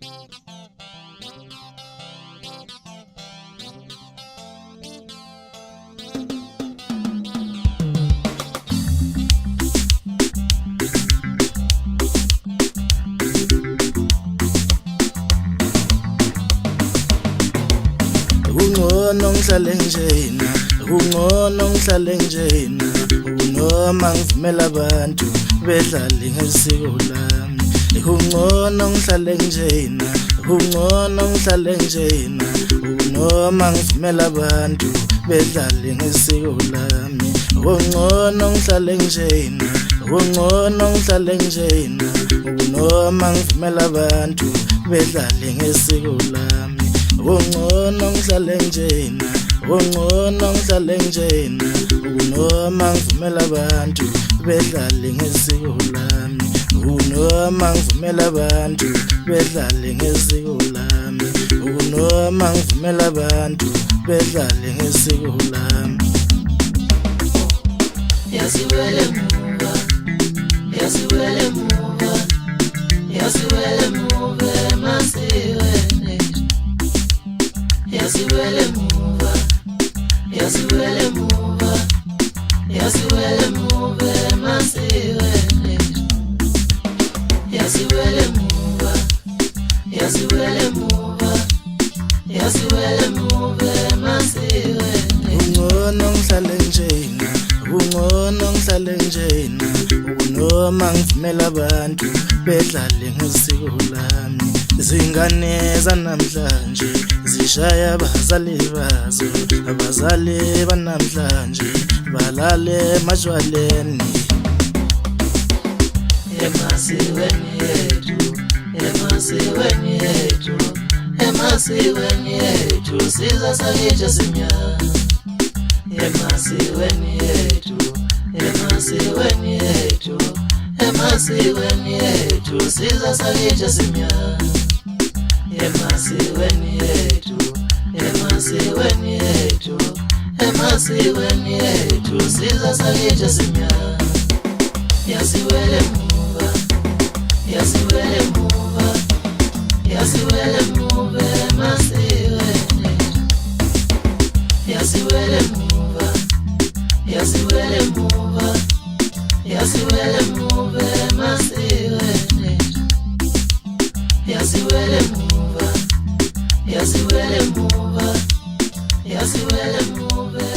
Ungcono ngihlale njena, ungcono ngihlale njena, noma ngivumela abantu bedlale ngesiko lami. Ungcono ngihlale njena, ungcono ngihlale njena, noma ngivumela abantu bedlale ngesiko lami. Ungcono ngihlale njena, ungcono ngihlale njena, noma ngivumela abantu bedlale ngesiko lami. Ungcono ngihlale njena, ungcono ngihlale njena, noma ngivumela abantu bedlale ngesiko lami. Noma ngivumela abantu bedlale ngesiko lami. Noma ngivumela abantu bedlale ngesiko lami. Yasiwele muva, yasiwele muva, yasiwele muva emasiweni. Yasiwele muva, yasiwele muva, yasiwele muva emasiweni. Yasiwele muva, yasiwele muva, yasiwele muva emasiweni. Ungcono ngihlale njena, ungcono ngihlale njena, noma ngivumela abantu bedlale ngesiko lami. Izingane zanamhlanje zishaya abazali bazo, abazali banamhlanje balale emajwaleni. Emasikweni yethu, emasikweni yethu, emasikweni yethu siza sakithi simnyama. Emasikweni yethu, emasikweni yethu, emasikweni yethu siza sakithi simnyama. Emasikweni yethu, emasikweni yethu, emasikweni yethu siza sakithi simnyama. Yasiwele muva, yasiwele muva, yasiwele muva emasiweni. Yasiwele muva, yasiwele muva, yasiwele muva emasiweni. Yasiwele muva, yasiwele muva, yasiwele muva.